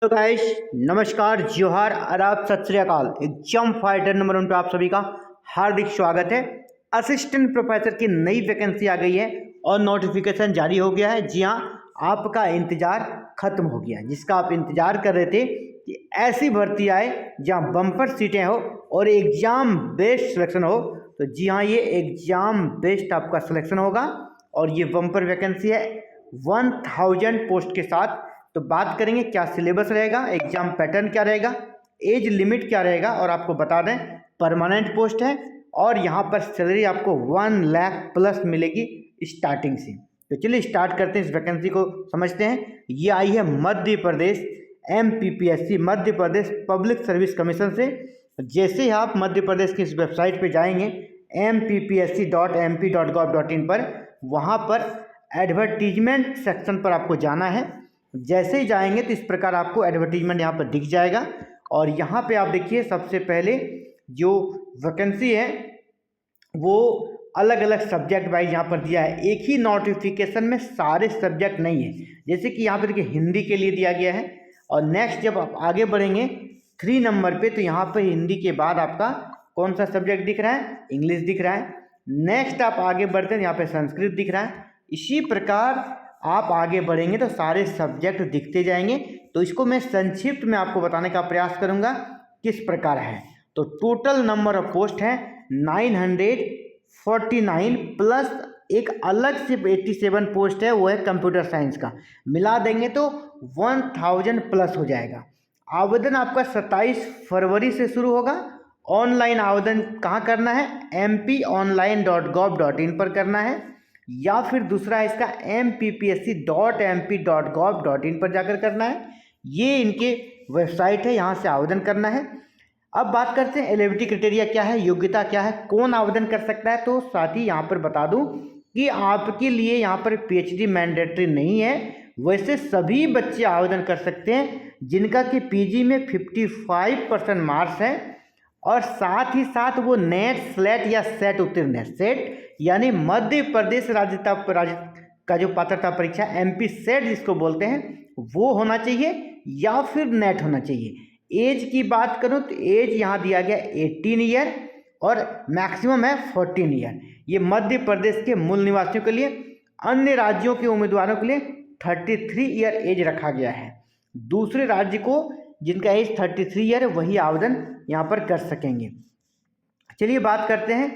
Hello guys, नमस्कार, जोहार, आदाब, सत श्री अकाल। एग्जाम फाइटर नंबर 1 पे आप सभी का हार्दिक स्वागत है। असिस्टेंट प्रोफेसर की नई वैकेंसी आ गई है और नोटिफिकेशन जारी हो गया है। जी हाँ, आपका इंतजार खत्म हो गया, जिसका आप इंतजार कर रहे थे कि ऐसी भर्ती आए जहाँ बम्पर सीटें हो और एग्जाम बेस्ड सिलेक्शन हो। तो जी हाँ, ये एग्जाम बेस्ड आपका सिलेक्शन होगा और ये बम्पर वैकेंसी है 1000 पोस्ट के साथ। तो बात करेंगे क्या सिलेबस रहेगा, एग्जाम पैटर्न क्या रहेगा, एज लिमिट क्या रहेगा, और आपको बता दें परमानेंट पोस्ट है और यहाँ पर सैलरी आपको 1 लाख प्लस मिलेगी स्टार्टिंग से। तो चलिए स्टार्ट करते हैं, इस वैकेंसी को समझते हैं। ये आई है Madhya Pradesh MPPSC, Madhya Pradesh public service commission से। जैसे ही आप मध्य प्रदेश की इस वेबसाइट पे जाएंगे mppsc.mp.gov.in पर, वहाँ पर एडवर्टीजमेंट सेक्शन पर आपको जाना है। जैसे ही जाएंगे तो इस प्रकार आपको एडवर्टीजमेंट यहाँ पर दिख जाएगा और यहाँ पे आप देखिए सबसे पहले जो वैकेंसी है वो अलग अलग सब्जेक्ट वाइज यहाँ पर दिया है। एक ही नोटिफिकेशन में सारे सब्जेक्ट नहीं है। जैसे कि यहाँ पर देखिए हिंदी के लिए दिया गया है और नेक्स्ट जब आप आगे बढ़ेंगे 3 नंबर पे तो यहाँ पर हिंदी के बाद आपका कौन सा सब्जेक्ट दिख रहा है, इंग्लिश दिख रहा है। नेक्स्ट आप आगे बढ़ते हैं, यहाँ पे संस्कृत दिख रहा है। इसी प्रकार आप आगे बढ़ेंगे तो सारे सब्जेक्ट दिखते जाएंगे। तो इसको मैं संक्षिप्त में आपको बताने का प्रयास करूंगा किस प्रकार है। तो टोटल नंबर ऑफ पोस्ट है 949 प्लस एक अलग से 87 पोस्ट है, वो है कंप्यूटर साइंस का। मिला देंगे तो 1000 प्लस हो जाएगा। आवेदन आपका 27 फरवरी से शुरू होगा। ऑनलाइन आवेदन कहाँ करना है, mponline.gov.in पर करना है या फिर दूसरा है इसका mppsc.mp.gov.in पर जाकर करना है। ये इनके वेबसाइट है, यहाँ से आवेदन करना है। अब बात करते हैं एलिजिबिलिटी क्राइटेरिया क्या है, योग्यता क्या है, कौन आवेदन कर सकता है। तो साथ ही यहाँ पर बता दूं कि आपके लिए यहाँ पर PhD मैंडेटरी नहीं है। वैसे सभी बच्चे आवेदन कर सकते हैं जिनका कि PG में 55% मार्क्स है और साथ ही साथ वो नेट, स्लेट या सेट उत्तीर्ण है। सेट यानी मध्य प्रदेश राज्य का जो पात्रता परीक्षा MP सेट जिसको बोलते हैं वो होना चाहिए या फिर नेट होना चाहिए। एज की बात करूं तो एज यहाँ दिया गया 18 ईयर और मैक्सिमम है 14 ईयर। ये मध्य प्रदेश के मूल निवासियों के लिए। अन्य राज्यों के उम्मीदवारों के लिए 33 ईयर एज रखा गया है। दूसरे राज्य को जिनका एज 33 ईयर है वही आवेदन यहाँ पर कर सकेंगे। चलिए बात करते हैं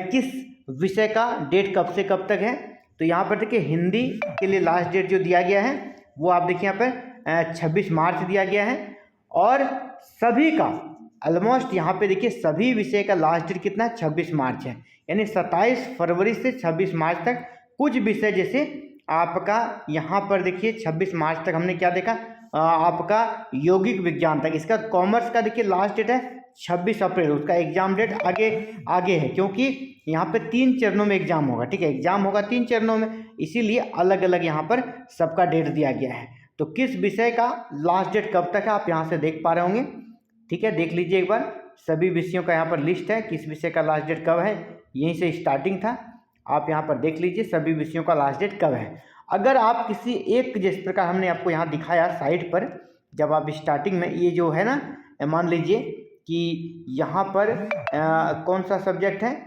किस विषय का डेट कब से कब तक है। तो यहाँ पर देखिए हिंदी के लिए लास्ट डेट जो दिया गया है वो आप देखिए यहाँ पर 26 मार्च दिया गया है और सभी का ऑलमोस्ट यहाँ पे देखिए सभी विषय का लास्ट डेट कितना है, 26 मार्च है। यानी 27 फरवरी से 26 मार्च तक कुछ विषय जैसे आपका यहाँ पर देखिए 26 मार्च तक हमने क्या देखा, आपका यौगिक विज्ञान तक। इसका कॉमर्स का देखिए लास्ट डेट है 26 अप्रैल। उसका एग्जाम डेट आगे है क्योंकि यहाँ पे 3 चरणों में एग्जाम होगा। ठीक है, एग्जाम होगा 3 चरणों में, इसीलिए अलग अलग यहाँ पर सबका डेट दिया गया है। तो किस विषय का लास्ट डेट कब तक है आप यहाँ से देख पा रहे होंगे। ठीक है, देख लीजिए एक बार, सभी विषयों का यहाँ पर लिस्ट है, किस विषय का लास्ट डेट कब है, यहीं से स्टार्टिंग था। आप यहाँ पर देख लीजिए सभी विषयों का लास्ट डेट कब है। अगर आप किसी एक, जिस प्रकार हमने आपको यहाँ दिखाया साइड पर, जब आप स्टार्टिंग में ये जो है ना, मान लीजिए कि यहाँ पर कौन सा सब्जेक्ट है,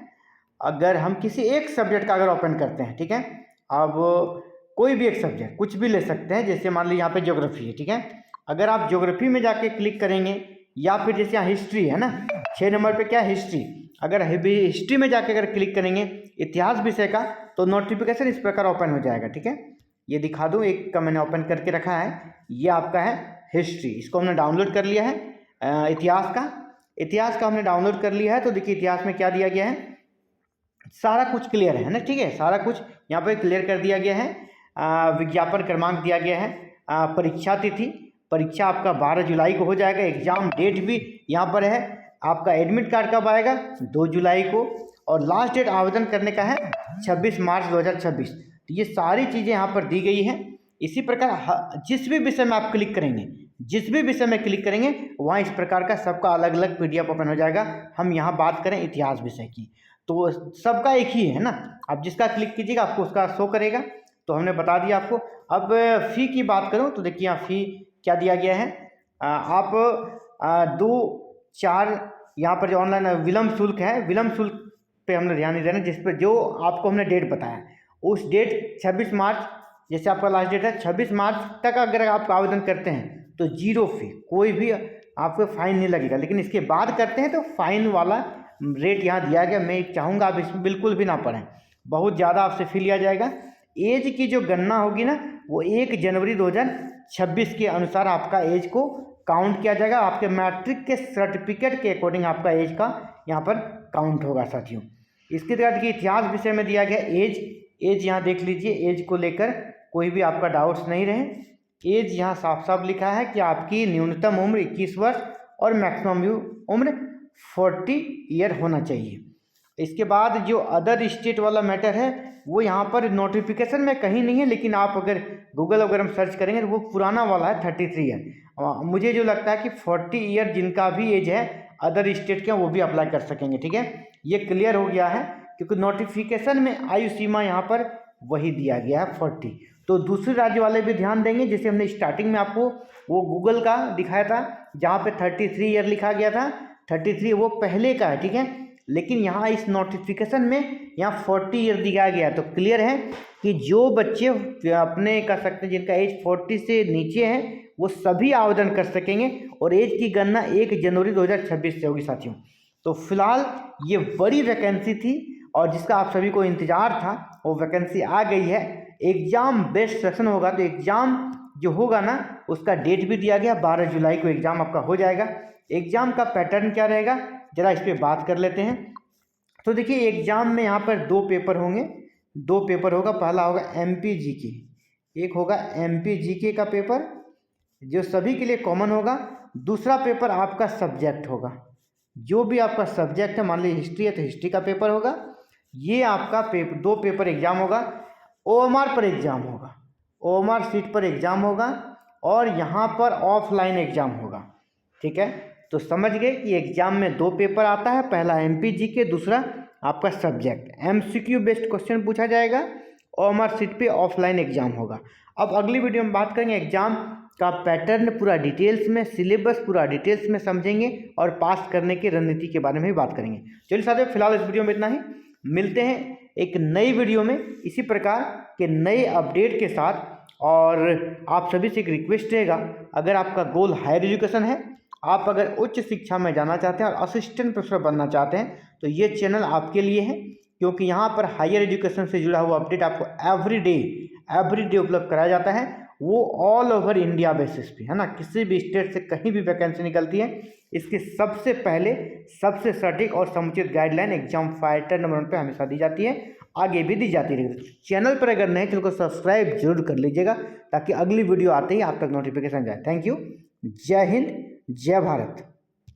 अगर हम किसी एक सब्जेक्ट का अगर ओपन करते हैं, ठीक है, अब कोई भी एक सब्जेक्ट कुछ भी ले सकते हैं। जैसे मान लीजिए यहाँ पे ज्योग्राफी है, ठीक है, अगर आप ज्योग्राफी में जाके क्लिक करेंगे या फिर जैसे यहाँ हिस्ट्री है ना, 6 नंबर पे क्या है हिस्ट्री, अगर हिस्ट्री में जाके अगर क्लिक करेंगे इतिहास विषय का तो नोटिफिकेशन इस प्रकार ओपन हो जाएगा। ठीक है, ये दिखा दूँ, एक का मैंने ओपन करके रखा है, ये आपका है हिस्ट्री, इसको हमने डाउनलोड कर लिया है। इतिहास का हमने डाउनलोड कर लिया है। तो देखिए इतिहास में क्या दिया गया है, सारा कुछ क्लियर है ना। ठीक है, सारा कुछ यहाँ पर क्लियर कर दिया गया है। विज्ञापन क्रमांक दिया गया है, परीक्षा तिथि, परीक्षा आपका 12 जुलाई को हो जाएगा। एग्जाम डेट भी यहाँ पर है, आपका एडमिट कार्ड कब आएगा 2 जुलाई को, और लास्ट डेट आवेदन करने का है 26 मार्च 2026। तो ये सारी चीज़ें यहाँ पर दी गई हैं। इसी प्रकार जिस भी विषय में आप क्लिक करेंगे, जिस भी विषय में क्लिक करेंगे वहाँ इस प्रकार का सबका अलग अलग PDF ओपन हो जाएगा। हम यहाँ बात करें इतिहास विषय की तो सबका एक ही है ना, आप जिसका क्लिक कीजिएगा आपको उसका शो करेगा। तो हमने बता दिया आपको। अब फ़ी की बात करूँ तो देखिए यहाँ फ़ी क्या दिया गया है, आप 2-4 यहाँ पर जो ऑनलाइन विलम्ब शुल्क है, विलम्ब शुल्क पे हमने ध्यान नहीं देना, जिस पर जो आपको हमने डेट बताया उस डेट 26 मार्च, जैसे आपका लास्ट डेट है 26 मार्च तक अगर आप आवेदन करते हैं तो 0 फी, कोई भी आपको फाइन नहीं लगेगा। लेकिन इसके बाद करते हैं तो फाइन वाला रेट यहाँ दिया गया। मैं चाहूँगा आप इसमें बिल्कुल भी ना पढ़ें, बहुत ज़्यादा आपसे फी लिया जाएगा। एज की जो गणना होगी ना वो 1 जनवरी 2026 के अनुसार आपका एज को काउंट किया जाएगा। आपके मैट्रिक के सर्टिफिकेट के अकॉर्डिंग आपका एज का यहाँ पर काउंट होगा साथियों। इसके बाद की इतिहास विषय में दिया गया एज यहाँ देख लीजिए, एज को लेकर कोई भी आपका डाउट्स नहीं रहे। एज यहाँ साफ साफ लिखा है कि आपकी न्यूनतम उम्र 21 वर्ष और मैक्सिमम उम्र 40 ईयर होना चाहिए। इसके बाद जो अदर स्टेट वाला मैटर है वो यहाँ पर नोटिफिकेशन में कहीं नहीं है, लेकिन आप अगर गूगल वगैरह में सर्च करेंगे तो वो पुराना वाला है 33 ईयर। मुझे जो लगता है कि 40 ईयर जिनका भी एज है अदर स्टेट के वो भी अप्लाई कर सकेंगे। ठीक है, ये क्लियर हो गया है क्योंकि नोटिफिकेशन में आयु सीमा यहाँ पर वही दिया गया है 40। तो दूसरे राज्य वाले भी ध्यान देंगे, जैसे हमने स्टार्टिंग में आपको वो गूगल का दिखाया था जहाँ पे 33 ईयर लिखा गया था, 33 वो पहले का है। ठीक है, लेकिन यहाँ इस नोटिफिकेशन में यहाँ 40 ईयर दिया गया है। तो क्लियर है कि जो बच्चे अपने कर सकते हैं जिनका एज 40 से नीचे है वो सभी आवेदन कर सकेंगे और एज की गणना 1 जनवरी 2026 से होगी साथियों। तो फिलहाल ये बड़ी वैकेंसी थी और जिसका आप सभी को इंतज़ार था वो वैकेंसी आ गई है। एग्ज़ाम बेस्ड सेशन होगा, तो एग्ज़ाम जो होगा ना उसका डेट भी दिया गया, 12 जुलाई को एग्ज़ाम आपका हो जाएगा। एग्ज़ाम का पैटर्न क्या रहेगा ज़रा इस पर बात कर लेते हैं। तो देखिए एग्ज़ाम में यहाँ पर 2 पेपर होंगे, 2 पेपर होगा। पहला होगा MP GK, एक होगा MP GK का पेपर जो सभी के लिए कॉमन होगा। दूसरा पेपर आपका सब्जेक्ट होगा, जो भी आपका सब्जेक्ट है, मान लीजिए हिस्ट्री है तो हिस्ट्री का पेपर होगा। ये आपका 2 पेपर एग्ज़ाम होगा। OMR पर एग्ज़ाम होगा, OMR सीट पर एग्ज़ाम होगा और यहाँ पर ऑफलाइन एग्ज़ाम होगा। ठीक है, तो समझ गए कि एग्ज़ाम में 2 पेपर आता है, पहला MP GK, दूसरा आपका सब्जेक्ट। MCQ बेस्ड क्वेश्चन पूछा जाएगा, OMR सीट पे ऑफलाइन एग्ज़ाम होगा। अब अगली वीडियो में बात करेंगे एग्ज़ाम का पैटर्न पूरा डिटेल्स में, सिलेबस पूरा डिटेल्स में समझेंगे और पास करने की रणनीति के बारे में भी बात करेंगे। चलिए साथियों फिलहाल इस वीडियो में इतना ही, मिलते हैं एक नई वीडियो में इसी प्रकार के नए अपडेट के साथ। और आप सभी से एक रिक्वेस्ट रहेगा, अगर आपका गोल हायर एजुकेशन है, आप अगर उच्च शिक्षा में जाना चाहते हैं और असिस्टेंट प्रोफेसर बनना चाहते हैं तो ये चैनल आपके लिए है, क्योंकि यहाँ पर हायर एजुकेशन से जुड़ा हुआ अपडेट आपको एवरी डे उपलब्ध कराया जाता है, वो ऑल ओवर इंडिया बेसिस पे, है ना। किसी भी स्टेट से कहीं भी वैकेंसी निकलती है, इसके सबसे पहले सबसे सटीक और समुचित गाइडलाइन एग्जाम फाइटर नंबर 1 पे हमेशा दी जाती है, आगे भी दी जाती रहेगी। चैनल पर अगर नए चैनल को सब्सक्राइब जरूर कर लीजिएगा ताकि अगली वीडियो आते ही आप तक नोटिफिकेशन जाए। थैंक यू, जय हिंद, जय भारत।